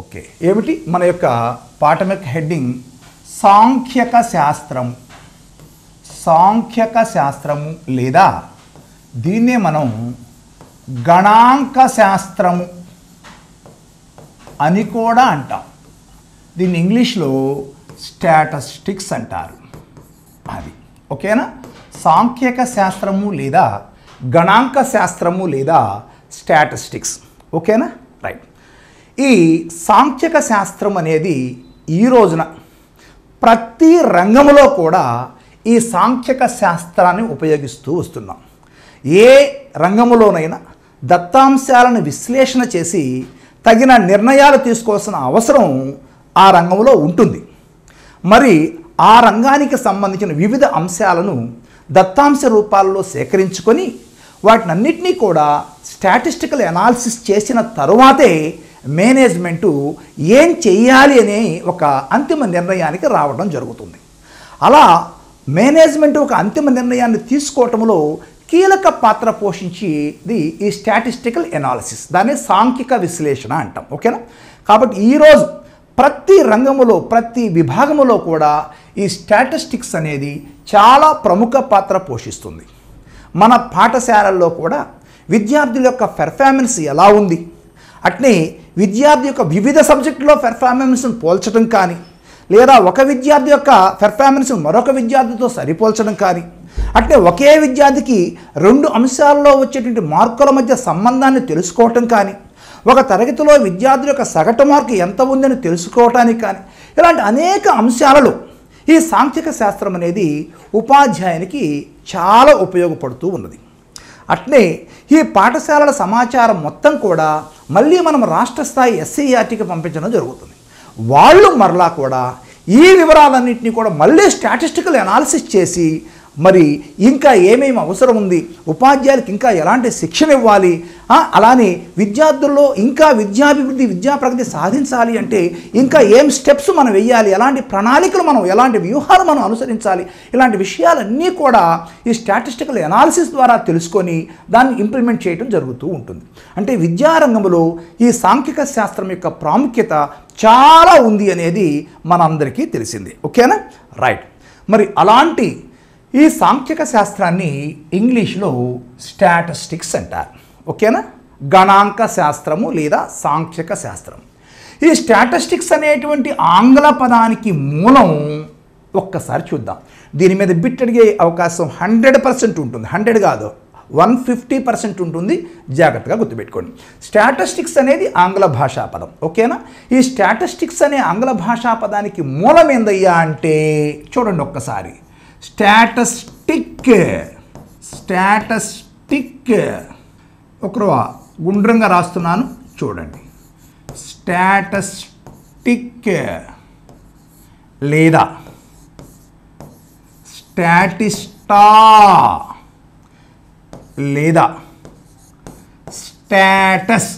Okay, ఏమిటి మన యొక్క పాఠం యొక్క హెడ్డింగ్? సాంఖ్యక శాస్త్రం. సాంఖ్యక శాస్త్రము లేదా దీన్నే మనం గణాంక శాస్త్రము అని కూడా అంటాం. దీన్ని ఇంగ్లీష్లో స్టాటిస్టిక్స్ అంటారు. అది ఓకేనా? సాంఖ్యక శాస్త్రము లేదా గణాంక శాస్త్రము లేదా స్టాటిస్టిక్స్. ఓకేనా? రైట్. ఈ సాంఖ్యక శాస్త్రం అనేది ఈ రోజున ప్రతి రంగంలో కూడా ఈ సాంఖ్యక శాస్త్రాన్ని ఉపయోగిస్తూ వస్తున్నాం. ఏ రంగంలోనైనా దత్తాంశాలను విశ్లేషణ చేసి తగిన నిర్ణయాలు తీసుకోవాల్సిన అవసరం ఆ రంగంలో ఉంటుంది. మరి ఆ రంగానికి సంబంధించిన వివిధ అంశాలను దత్తాంశ రూపాల్లో సేకరించుకొని వాటినన్నిటినీ కూడా స్టాటిస్టికల్ అనాలిసిస్ చేసిన తరువాతే మేనేజ్మెంటు ఏం చెయ్యాలి అనే ఒక అంతిమ నిర్ణయానికి రావడం జరుగుతుంది. అలా మేనేజ్మెంట్ ఒక అంతిమ నిర్ణయాన్ని తీసుకోవటంలో కీలక పాత్ర పోషించేది ఈ స్టాటిస్టికల్ అనాలిసిస్. దాన్ని సాంఖ్యిక విశ్లేషణ అంటాం. ఓకేనా? కాబట్టి ఈరోజు ప్రతి రంగంలో ప్రతి విభాగంలో కూడా ఈ స్టాటిస్టిక్స్ అనేది చాలా ప్రముఖ పాత్ర పోషిస్తుంది. మన పాఠశాలల్లో కూడా విద్యార్థుల యొక్క పెర్ఫార్మెన్స్ ఎలా ఉంది, అట్నే విద్యార్థి యొక్క వివిధ సబ్జెక్టులో పెర్ఫార్మెన్స్ను పోల్చడం కానీ, లేదా ఒక విద్యార్థి యొక్క పెర్ఫార్మెన్స్ను మరొక విద్యార్థితో సరిపోల్చడం కానీ, అట్నే ఒకే విద్యార్థికి రెండు అంశాల్లో వచ్చేటువంటి మార్కుల మధ్య సంబంధాన్ని తెలుసుకోవటం కానీ, ఒక తరగతిలో విద్యార్థుల యొక్క సగటు మార్కు ఎంత ఉందని తెలుసుకోవటానికి కానీ, ఇలాంటి అనేక అంశాలలో ఈ సాంఖ్యక శాస్త్రం అనేది ఉపాధ్యాయునికి చాలా ఉపయోగపడుతూ ఉన్నది. అట్నే ఈ పాఠశాలల సమాచారం మొత్తం కూడా మళ్ళీ మనం రాష్ట్ర స్థాయి SCERTకి పంపించడం జరుగుతుంది. వాళ్ళు మరలా కూడా ఈ వివరాలన్నింటినీ కూడా మళ్ళీ స్టాటిస్టికల్ అనాలిసిస్ చేసి మరి ఇంకా ఏమేమి అవసరం ఉంది, ఉపాధ్యాయులకు ఇంకా ఎలాంటి శిక్షణ ఇవ్వాలి, అలానే విద్యార్థుల్లో ఇంకా విద్యాభివృద్ధి విద్యా ప్రగతి సాధించాలి అంటే ఇంకా ఏం స్టెప్స్ మనం వెయ్యాలి, ఎలాంటి ప్రణాళికలు మనం ఎలాంటి వ్యూహాలు మనం అనుసరించాలి, ఇలాంటి విషయాలన్నీ కూడా ఈ స్టాటిస్టికల్ అనాలిసిస్ ద్వారా తెలుసుకొని దాన్ని ఇంప్లిమెంట్ చేయడం జరుగుతూ ఉంటుంది. అంటే విద్యారంగంలో ఈ సాంఖ్యిక శాస్త్రం యొక్క ప్రాముఖ్యత చాలా ఉంది అనేది మనందరికీ తెలిసింది. ఓకేనా? రైట్. మరి అలాంటి ఈ సాంఖ్యక శాస్త్రాన్ని ఇంగ్లీష్లో స్టాటిస్టిక్స్ అంటారు. ఓకేనా? గణాంక శాస్త్రము లేదా సాంఖ్యక శాస్త్రం. ఈ స్టాటిస్టిక్స్ అనేటువంటి ఆంగ్ల పదానికి మూలం ఒక్కసారి చూద్దాం. దీని మీద బిట్ అడిగే అవకాశం 100% ఉంటుంది. 100 కాదు, 150% ఉంటుంది. జాగ్రత్తగా గుర్తుపెట్టుకోండి. స్టాటిస్టిక్స్ అనేది ఆంగ్ల భాషా పదం. ఓకేనా? ఈ స్టాటిస్టిక్స్ అనే ఆంగ్ల భాషా పదానికి మూలం ఏందయ్యా అంటే చూడండి ఒక్కసారి. స్టాటిస్టిక్ ఒకరు గుండ్రంగా రాస్తున్నాను చూడండి. స్టాటిస్టిక్ లేదా స్టాటిస్టా లేదా స్టాటస్,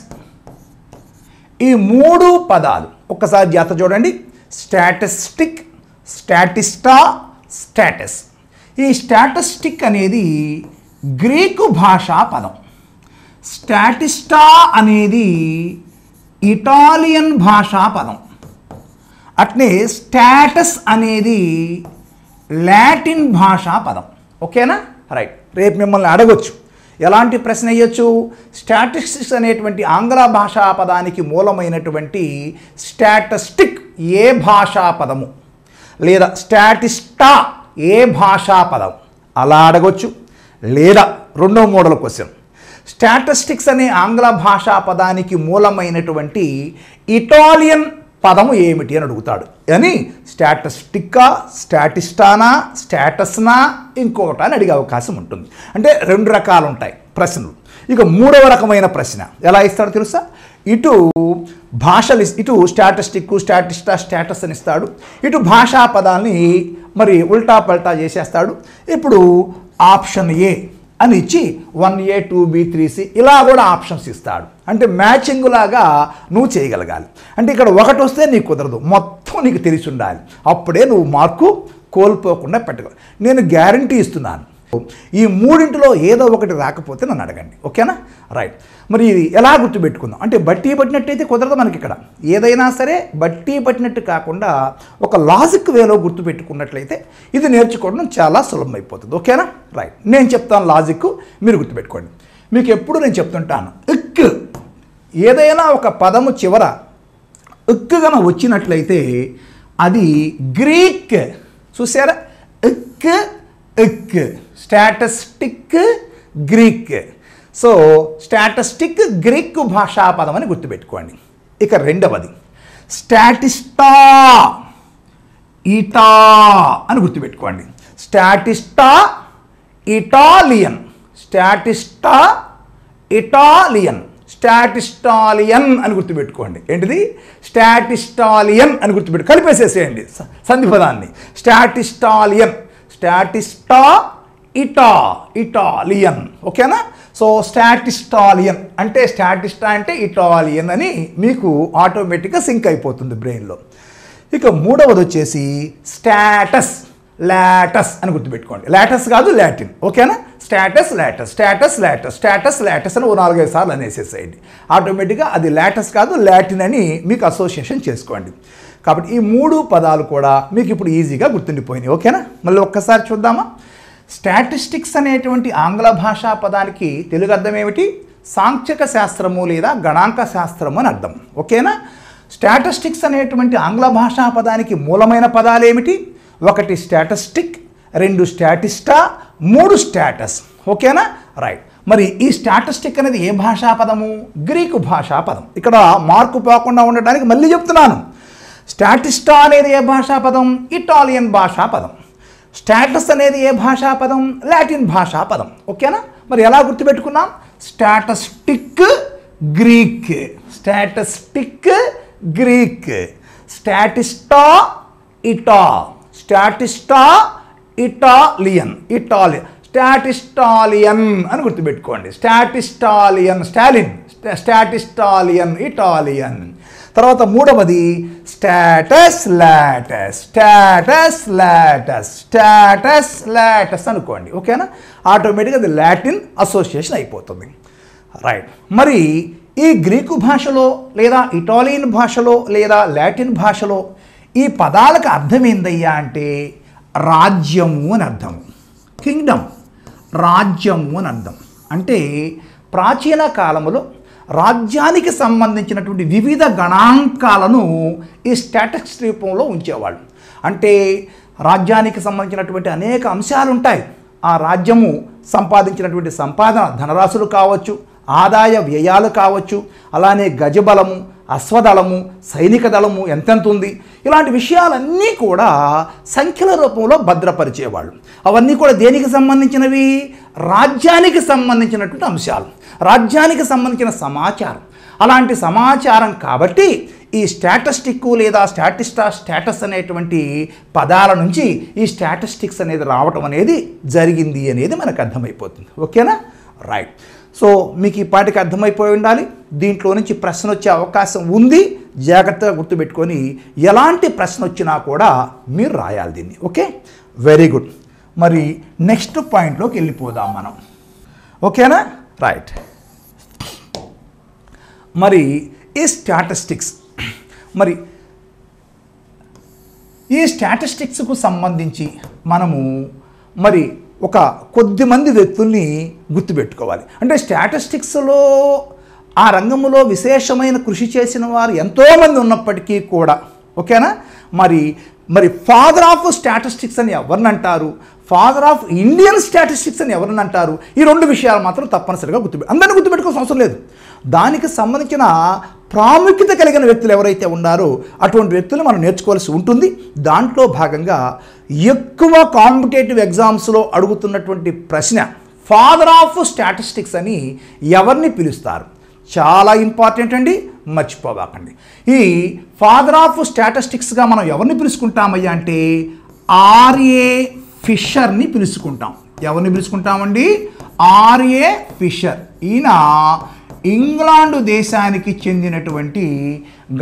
ఈ మూడు పదాలు ఒక్కసారి జాగ్రత్త చూడండి. Statistic, statista, status. ఈ స్టాటిస్టిక్ అనేది గ్రీకు భాషా పదం. స్టాటిస్టా అనేది ఇటాలియన్ భాషా పదం. అట్నే స్టాటస్ అనేది లాటిన్ భాషా పదం. ఓకేనా? రైట్. రేపు మిమ్మల్ని అడగొచ్చు, ఎలాంటి ప్రశ్న వేయచ్చు? స్టాటిస్టిక్స్ అనేటువంటి ఆంగ్ల భాషా పదానికి మూలమైనటువంటి స్టాటిస్టిక్ ఏ భాషా పదము, లేదా స్టాటిస్టా ఏ భాషా పదం, అలా అడగొచ్చు. లేదా రెండో మోడల్ క్వశ్చన్, స్టాటిస్టిక్స్ అనే ఆంగ్ల భాషా పదానికి మూలమైనటువంటి ఇటాలియన్ పదము ఏమిటి అని అడుగుతాడు. అని స్టాటిస్టిక్కా, స్టాటిస్టానా, స్టాటస్నా, ఇంకోట అని అడిగే అవకాశం ఉంటుంది. అంటే రెండు రకాలు ఉంటాయి ప్రశ్నలు. ఇక మూడవ రకమైన ప్రశ్న ఎలా ఇస్తాడో తెలుసా? ఇటు భాషలు, ఇటు స్టాటిస్టిక్, స్టాటిస్టా, స్టాటస్ అని ఇస్తాడు. ఇటు భాషా పదాన్ని మరి ఉల్టా పల్టా చేసేస్తాడు. ఇప్పుడు ఆప్షన్ ఏ అని ఇచ్చి 1A 2B 3C ఇలా కూడా ఆప్షన్స్ ఇస్తాడు. అంటే మ్యాచింగ్ లాగా నువ్వు చేయగలగాలి. అంటే ఇక్కడ ఒకటి వస్తే నీకు కుదరదు, మొత్తం నీకు తెలిసి ఉండాలి. అప్పుడే నువ్వు మార్కు కోల్పోకుండా పెట్టగలవు. నేను గ్యారంటీ ఇస్తున్నాను, ఈ మూడింటిలో ఏదో ఒకటి రాకపోతే నన్ను అడగండి, ఓకేనా? రైట్. మరి ఇది ఎలా గుర్తుపెట్టుకుందాం అంటే బట్టి పట్టినట్టయితే కుదరదు మనకి. ఇక్కడ ఏదైనా సరే బట్టి పట్టినట్టు కాకుండా ఒక లాజిక్ వేలో గుర్తుపెట్టుకున్నట్లయితే ఇది నేర్చుకోవడం చాలా సులభం అయిపోతుంది, ఓకేనా? రైట్. నేను చెప్తాను లాజిక్, మీరు గుర్తుపెట్టుకోండి. మీకు ఎప్పుడు నేను చెప్తుంటాను, ఇక్ ఏదైనా ఒక పదము చివర ఇక్ గన వచ్చినట్లయితే అది గ్రీక్, చూసారా? ఇక్ ఇక్ statistic Greek. So statistic Greek భాషా పదం అని గుర్తుపెట్టుకోండి. ఇక రెండవది స్టాటిస్టా, ఇటా అని గుర్తుపెట్టుకోండి. స్టాటిస్టా ఇటాలియన్, స్టాటిస్టా ఇటాలియన్, స్టాటిస్టాలియన్ అని గుర్తుపెట్టుకోండి. ఏంటిది? స్టాటిస్టాలియన్ అని గుర్తుపెట్టు, కలిపేసేసేయండి సంధిపదాన్ని. స్టాటిస్టాలియన్, స్టాటిస్టా ఇటా ఇటాలియన్, ఓకేనా? సో స్టాటిస్టాలియన్ అంటే స్టాటిస్టా అంటే ఇటాలియన్ అని మీకు ఆటోమేటిక్గా సింక్ అయిపోతుంది బ్రెయిన్లో. ఇక మూడవది వచ్చేసి స్టాటస్, లాటస్ అని గుర్తుపెట్టుకోండి. లాటస్ కాదు లాటిన్, ఓకేనా? Status latus, status latus, status Lotus అని 4-5 సార్లు అనేసేసేయండి. ఆటోమేటిక్గా అది లాటస్ కాదు లాటిన్ అని మీకు అసోసియేషన్ చేసుకోండి. కాబట్టి ఈ 3 పదాలు కూడా మీకు ఇప్పుడు ఈజీగా గుర్తుండిపోయినాయి, ఓకేనా? మళ్ళీ ఒక్కసారి చూద్దామా? స్టాటిస్టిక్స్ అనేటువంటి ఆంగ్ల భాషా పదానికి తెలుగు అర్థం ఏమిటి? సాంఖ్యక శాస్త్రము లేదా గణాంక శాస్త్రము అని అర్థం, ఓకేనా? స్టాటిస్టిక్స్ అనేటువంటి ఆంగ్ల భాషా పదానికి మూలమైన పదాలు ఏమిటి? 1 స్టాటిస్టిక్, 2 స్టాటిస్టా, 3 స్టాటస్, ఓకేనా? రైట్. మరి ఈ స్టాటిస్టిక్ అనేది ఏ భాషా పదము? గ్రీకు భాషా పదం. ఇక్కడ మార్కు పోకుండా ఉండడానికి మళ్ళీ చెప్తున్నాను. స్టాటిస్టా అనేది ఏ భాషా పదం? ఇటాలియన్ భాషా పదం. స్టాటస్ అనేది ఏ భాషా పదం? లాటిన్ భాషా పదం, ఓకేనా? మరి ఎలా గుర్తుపెట్టుకున్నాం? Statistic Greek, statistic Greek, statista ఇటా, స్టాటిస్టా ఇటాలియన్, ఇటాలియన్, స్టాటిస్టాలియన్ అని గుర్తుపెట్టుకోండి. Statistalian, Stalin, statistalian Italian. తర్వాత మూడవది status latus, status latus, status latus అనుకోండి, ఓకేనా? ఆటోమేటిక్గా అది లాటిన్ అసోసియేషన్ అయిపోతుంది. రైట్. మరి ఈ గ్రీకు భాషలో లేదా ఇటాలియన్ భాషలో లేదా లాటిన్ భాషలో ఈ పదాలకు అర్థం ఏందయ్యా అంటే రాజ్యము అని అర్థం. కింగ్డమ్, రాజ్యము అని అర్థం. అంటే ప్రాచీన కాలంలో రాజ్యానికి సంబంధించినటువంటి వివిధ గణాంకాలను ఈ స్టాటిస్టిక్స్ రూపంలో ఉంచేవాళ్ళు. అంటే రాజ్యానికి సంబంధించినటువంటి అనేక అంశాలు ఉంటాయి. ఆ రాజ్యము సంపాదించినటువంటి సంపాదన ధనరాశులు కావచ్చు, ఆదాయ వ్యయాలు కావచ్చు, అలానే గజబలము, అశ్వదళము, సైనిక దళము ఎంతెంత ఉంది, ఇలాంటి విషయాలన్నీ కూడా సంఖ్యల రూపంలో భద్రపరిచేవాళ్ళు. అవన్నీ కూడా దేనికి సంబంధించినవి? రాజ్యానికి సంబంధించినటువంటి అంశాలు, రాజ్యానికి సంబంధించిన సమాచారం. అలాంటి సమాచారం కాబట్టి ఈ స్టాటిస్టిక్ లేదా స్టాటిస్టా, స్టాటస్ అనేటువంటి పదాల నుంచి ఈ స్టాటిస్టిక్స్ అనేది రావటం అనేది జరిగింది అనేది మనకు అర్థమైపోతుంది, ఓకేనా? రైట్. సో మీకు ఈ పాటికి అర్థమైపోయి ఉండాలి. దీంట్లో నుంచి ప్రశ్న వచ్చే అవకాశం ఉంది. జాగ్రత్తగా గుర్తుపెట్టుకొని ఎలాంటి ప్రశ్న వచ్చినా కూడా మీరు రాయాలి దీన్ని, ఓకే? Very good. మరి నెక్స్ట్ పాయింట్లోకి వెళ్ళిపోదాం మనం, ఓకేనా? రైట్. మరి ఈ స్టాటిస్టిక్స్, మరి ఈ స్టాటిస్టిక్స్కు సంబంధించి మనము మరి ఒక కొద్దిమంది వ్యక్తుల్ని గుర్తుపెట్టుకోవాలి. అంటే స్టాటిస్టిక్స్లో ఆ రంగంలో విశేషమైన కృషి చేసిన వారు ఎంతోమంది ఉన్నప్పటికీ కూడా, ఓకేనా? మరి ఫాదర్ ఆఫ్ స్టాటిస్టిక్స్ అని ఎవరిని అంటారు, ఫాదర్ ఆఫ్ ఇండియన్ స్టాటిస్టిక్స్ అని ఎవరిని అంటారు, ఈ 2 విషయాలు మాత్రం తప్పనిసరిగా అందరినీ గుర్తుపెట్టుకోవాల్సిన అవసరం లేదు. దానికి సంబంధించిన ప్రాముఖ్యత కలిగిన వ్యక్తులు ఎవరైతే ఉన్నారో అటువంటి వ్యక్తులు మనం నేర్చుకోవాల్సి ఉంటుంది. దాంట్లో భాగంగా ఎక్కువ కాంపిటేటివ్ ఎగ్జామ్స్లో అడుగుతున్నటువంటి ప్రశ్న ఫాదర్ ఆఫ్ స్టాటిస్టిక్స్ అని ఎవరిని పిలుస్తారు? చాలా ఇంపార్టెంట్ అండి, మర్చిపోవాకండి. ఈ ఫాదర్ ఆఫ్ స్టాటిస్టిక్స్గా మనం ఎవరిని పిలుచుకుంటామయ్యా అంటే ఆర్ఏ ఫిషర్ని పిలుచుకుంటాం. ఎవరిని పిలుచుకుంటామండి? RA Fisher. ఈయన ఇంగ్లాండ్ దేశానికి చెందినటువంటి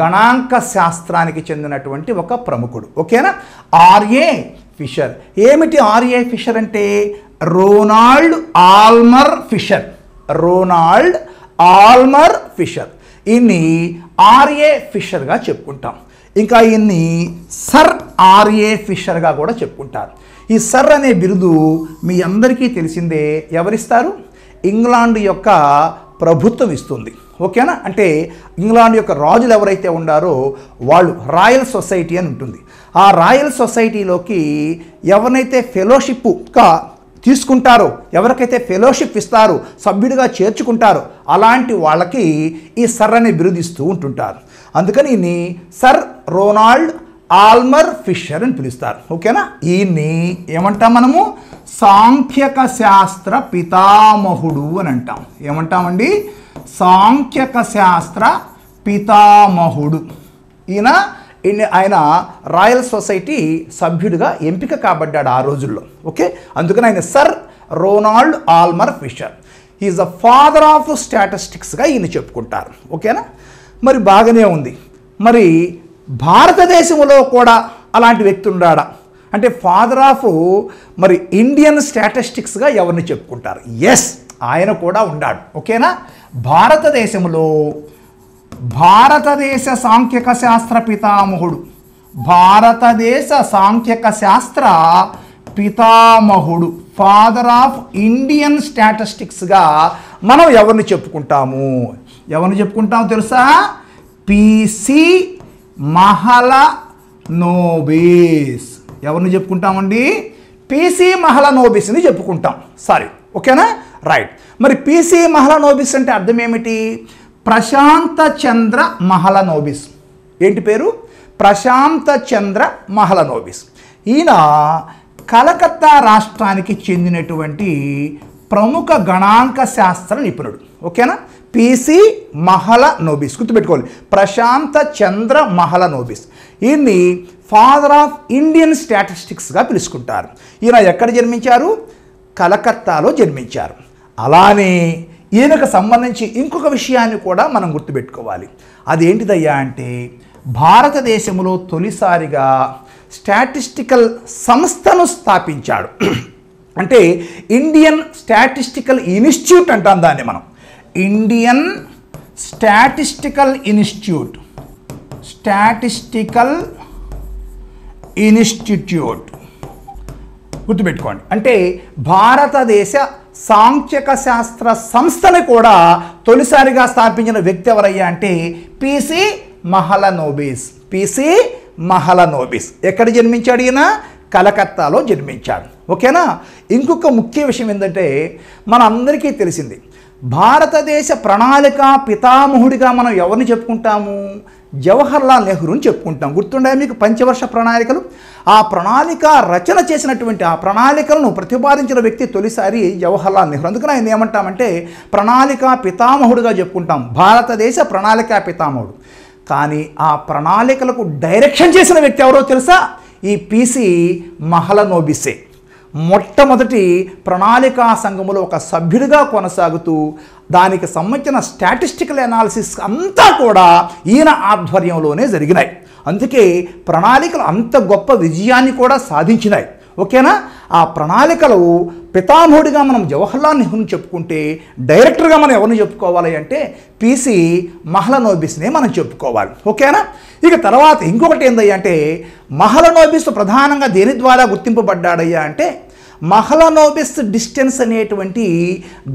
గణాంక శాస్త్రానికి చెందినటువంటి ఒక ప్రముఖుడు, ఓకేనా? RA Fisher. ఏమిటి ఆర్ఏ ఫిషర్ అంటే? Ronald Aylmer Fisher. Ronald Aylmer Fisher. ఈయన్ని ఆర్ఏ ఫిషర్గా చెప్పుకుంటాం. ఇంకా ఈయన్ని సర్ ఆర్ఏ ఫిషర్గా కూడా చెప్పుకుంటారు. ఈ సర్ అనే బిరుదు మీ అందరికీ తెలిసిందే. ఎవరిస్తారు? ఇంగ్లాండ్ యొక్క ప్రభుత్వం ఇస్తుంది. ఓకేనా? అంటే ఇంగ్లాండ్ యొక్క రాజులు ఎవరైతే ఉండారో వాళ్ళు రాయల్ సొసైటీ అని ఉంటుంది. ఆ రాయల్ సొసైటీలోకి ఎవరినైతే ఫెలోషిప్గా తీసుకుంటారో, ఎవరికైతే ఫెలోషిప్ ఇస్తారో, సభ్యుడిగా చేర్చుకుంటారో అలాంటి వాళ్ళకి ఈ సర్ అనే బిరుదు ఇస్తూ ఉంటుంటారు. అందుకని ఈయన్ని సర్ రోనాల్డ్ ఆల్మర్ ఫిషర్ అని పిలుస్తారు. ఓకేనా? ఈయన్ని ఏమంటాం మనము? సాంఖ్యక శాస్త్ర పితామహుడు అని అంటాం. ఏమంటామండి? సాంఖ్యక శాస్త్ర పితామహుడు. ఆయన రాయల్ సొసైటీ సభ్యుడిగా ఎంపిక కాబడ్డాడు ఆ రోజుల్లో. ఓకే, అందుకని ఆయన sir Ronald Aylmer Fisher. Is the father of స్టాటిస్టిక్స్గా ఈయన చెప్పుకుంటారు. ఓకేనా? మరి బాగానే ఉంది. మరి భారతదేశంలో కూడా అలాంటి వ్యక్తి ఉన్నాడా అంటే ఫాదర్ ఆఫ్ మరి ఇండియన్ స్టాటిస్టిక్స్గా ఎవరిని చెప్పుకుంటారు? ఎస్, ఆయన కూడా ఉన్నాడు. ఓకేనా? భారతదేశంలో భారతదేశ సాంఖ్యక శాస్త్ర పితామహుడు, భారతదేశ సాంఖ్యక శాస్త్ర పితామహుడు, ఫాదర్ ఆఫ్ ఇండియన్ స్టాటిస్టిక్స్గా మనం ఎవరిని చెప్పుకుంటాము? ఎవరిని చెప్పుకుంటాము తెలుసా? పిసి మహలనోబిస్. ఎవరిని చెప్పుకుంటామండి? పిసి మహలనోబిస్ని చెప్పుకుంటాం. సారీ, ఓకేనా? రైట్. మరి పిసి మహలనోబిస్ అంటే అర్థం ఏమిటి? ప్రశాంత చంద్ర మహలనోబిస్. ఏంటి పేరు? ప్రశాంత చంద్ర మహలనోబిస్. ఈయన కలకత్తా రాష్ట్రానికి చెందినటువంటి ప్రముఖ గణాంక శాస్త్ర నిపుణుడు. ఓకేనా? పిసి మహలనోబిస్ గుర్తుపెట్టుకోవాలి. ప్రశాంత చంద్ర మహలనోబిస్. ఈయన్ని ఫాదర్ ఆఫ్ ఇండియన్ స్టాటిస్టిక్స్గా పిలుచుకుంటారు. ఈయన ఎక్కడ జన్మించారు? కలకత్తాలో జన్మించారు. అలానే ఈయనకు సంబంధించి ఇంకొక విషయాన్ని కూడా మనం గుర్తుపెట్టుకోవాలి. అదేంటిదయ్యా అంటే భారతదేశంలో తొలిసారిగా స్టాటిస్టికల్ సంస్థను స్థాపించాడు. అంటే ఇండియన్ స్టాటిస్టికల్ ఇన్స్టిట్యూట్ అంటాం దాన్ని మనం. Indian statistical institute, statistical institute గుర్తుపెట్టుకోండి. అంటే భారతదేశ సాంఖ్యక శాస్త్ర సంస్థని కూడా తొలిసారిగా స్థాపించిన వ్యక్తి ఎవరయ్యా అంటే పిసి మహలనోబిస్. పిసి మహలనోబిస్. ఎక్కడ జన్మించాడు ఈయన? కలకత్తాలో జన్మించాడు. ఓకేనా? ఇంకొక ముఖ్య విషయం ఏంటంటే మన అందరికీ తెలిసింది, భారతదేశ ప్రణాళిక పితామహుడిగా మనం ఎవరిని చెప్పుకుంటాము? జవహర్లాల్ నెహ్రూని చెప్పుకుంటాం. గుర్తుండే మీకు పంచవర్ష ప్రణాళికలు? ఆ ప్రణాళిక రచన చేసినటువంటి ఆ ప్రణాళికలను ప్రతిపాదించిన వ్యక్తి తొలిసారి జవహర్లాల్ నెహ్రూ. అందుకని ఆయన ఏమంటామంటే ప్రణాళిక పితామహుడుగా చెప్పుకుంటాం. భారతదేశ ప్రణాళిక పితామహుడు. కానీ ఆ ప్రణాళికలకు డైరెక్షన్ చేసిన వ్యక్తి ఎవరో తెలుసా? ఈ పిసి మహలనోబిసే. మొట్టమొదటి ప్రణాళికా సంఘములో ఒక సభ్యుడిగా కొనసాగుతూ దానికి సంబంధించిన స్టాటిస్టికల్ అనాలిసిస్ అంతా కూడా ఈయన ఆధ్వర్యంలోనే జరిగినాయి. అందుకే ప్రణాళికలు అంత గొప్ప విజయాన్ని కూడా సాధించినాయి. ఓకేనా? ఆ ప్రణాళికలు పితామహుడిగా మనం జవహర్లాల్ నెహ్రూని చెప్పుకుంటే డైరెక్టర్గా మనం ఎవరిని చెప్పుకోవాలి అంటే పిసి మహలనోబిస్నే మనం చెప్పుకోవాలి. ఓకేనా? ఇక తర్వాత ఇంకొకటి ఏందయ్యా అంటే మహలనోబిస్ ప్రధానంగా దేని ద్వారా గుర్తింపబడ్డాడయ్యా అంటే మహలనోబిస్ డిస్టెన్స్ అనేటువంటి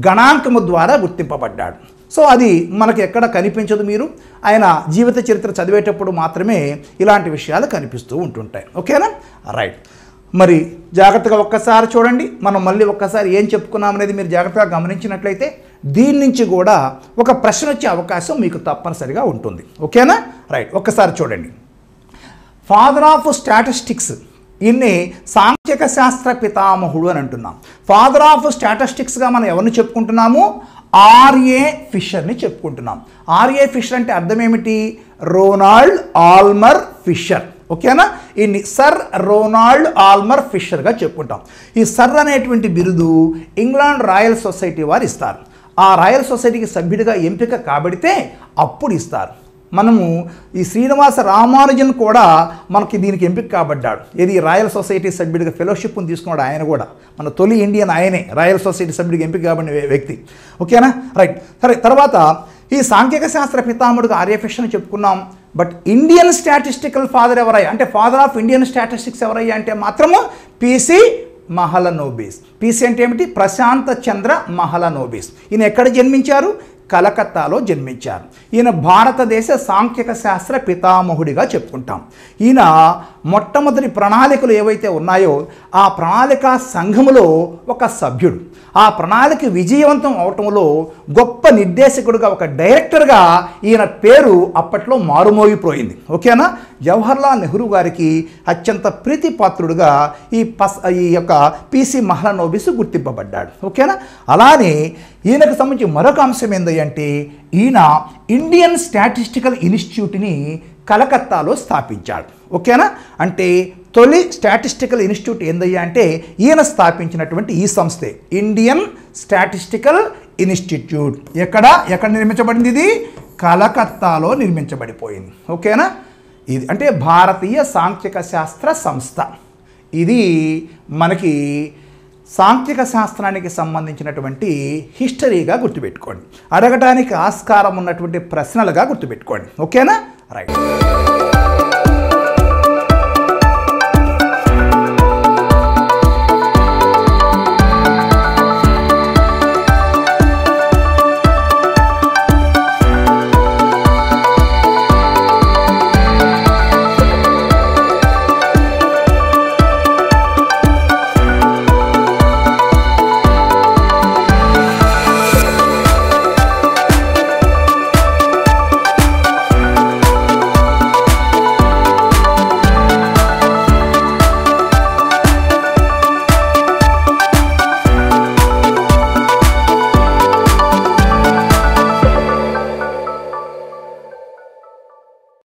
గణాంకము ద్వారా గుర్తింపబడ్డాడు. సో అది మనకు ఎక్కడ కనిపించదు. మీరు ఆయన జీవిత చరిత్ర చదివేటప్పుడు మాత్రమే ఇలాంటి విషయాలు కనిపిస్తూ ఉంటుంటాయి. ఓకేనా? రైట్. మరి జాగ్రత్తగా ఒక్కసారి చూడండి. మనం మళ్ళీ ఒక్కసారి ఏం చెప్పుకున్నామనేది మీరు జాగ్రత్తగా గమనించినట్లయితే దీని నుంచి కూడా ఒక ప్రశ్న వచ్చే అవకాశం మీకు తప్పనిసరిగా ఉంటుంది. ఓకేనా? రైట్. ఒక్కసారి చూడండి. ఫాదర్ ఆఫ్ స్టాటిస్టిక్స్, ఈయన్ని సాంఖ్యక శాస్త్ర పితామహుడు అని అంటున్నాం. ఫాదర్ ఆఫ్ స్టాటిస్టిక్స్గా మనం ఎవరిని చెప్పుకుంటున్నాము? ఆర్ఏ ఫిషర్ని చెప్పుకుంటున్నాం. ఆర్ఏ ఫిషర్ అంటే అర్థం ఏమిటి? Ronald Aylmer Fisher. ఓకేనా? ఈయన్ని సర్ రోనాల్డ్ ఆల్మర్ ఫిషర్గా చెప్పుకుంటాం. ఈ సర్ అనేటువంటి బిరుదు ఇంగ్లాండ్ రాయల్ సొసైటీ వారు ఇస్తారు. ఆ రాయల్ సొసైటీకి సభ్యుడిగా ఎంపిక కాబడితే అప్పుడు ఇస్తారు. మనము ఈ శ్రీనివాస రామానుజన్ కూడా మనకి దీనికి ఎంపిక కాబడ్డాడు. ఇది రాయల్ సొసైటీ సభ్యుడిగా ఫెలోషిప్ని తీసుకున్నాడు. ఆయన కూడా మన తొలి ఇండియన్ ఆయనే రాయల్ సొసైటీ సభ్యుడిగా ఎంపిక కాబడిన వ్యక్తి. ఓకేనా, రైట్. సరే, తర్వాత ఈ సాంఖ్యక శాస్త్ర పితామహుడుగా ఆర్యఫిష్ అని చెప్పుకున్నాం. బట్ ఇండియన్ స్టాటిస్టికల్ ఫాదర్ ఎవరయ్యా అంటే ఫాదర్ ఆఫ్ ఇండియన్ స్టాటిస్టిక్స్ ఎవరయ్యా అంటే మాత్రము పిసి మహలనోబిస్. పిసి అంటే ఏమిటి? ప్రశాంత చంద్ర మహలనోబిస్. ఈయన ఎక్కడ జన్మించారు? కలకత్తాలో జన్మించారు. ఈయన భారతదేశ సాంఖ్యక శాస్త్ర పితామహుడిగా చెప్పుకుంటాం. ఈయన మొట్టమొదటి ప్రణాళికలు ఏవైతే ఉన్నాయో ఆ ప్రణాళిక సంఘములో ఒక సభ్యుడు. ఆ ప్రణాళిక విజయవంతం అవటంలో గొప్ప నిర్దేశకుడుగా, ఒక డైరెక్టర్గా ఈయన పేరు అప్పట్లో మారుమోగిపోయింది. ఓకేనా, జవహర్లాల్ నెహ్రూ గారికి అత్యంత ప్రీతిపాత్రుడుగా ఈ యొక్క పిసి మహలనోబిస్ గుర్తింపబడ్డాడు. ఓకేనా, అలానే ఈయనకు సంబంధించి మరొక అంశం ఏంటంటే ఈయన ఇండియన్ స్టాటిస్టికల్ ఇన్స్టిట్యూట్ని కలకత్తాలో స్థాపించాడు. ఓకేనా, అంటే తొలి స్టాటిస్టికల్ ఇన్స్టిట్యూట్ ఏందయ్యా అంటే ఈయన స్థాపించినటువంటి ఈ సంస్థే ఇండియన్ స్టాటిస్టికల్ ఇన్స్టిట్యూట్. ఎక్కడ నిర్మించబడింది? ఇది కలకత్తాలో నిర్మించబడిపోయింది. ఓకేనా, ఇది అంటే భారతీయ సాంఖ్యక శాస్త్ర సంస్థ. ఇది మనకి సాంఖ్యక శాస్త్రానికి సంబంధించినటువంటి హిస్టరీగా గుర్తుపెట్టుకోండి. అడగటానికి ఆస్కారం ఉన్నటువంటి ప్రశ్నలుగా గుర్తుపెట్టుకోండి. ఓకేనా, రైట్.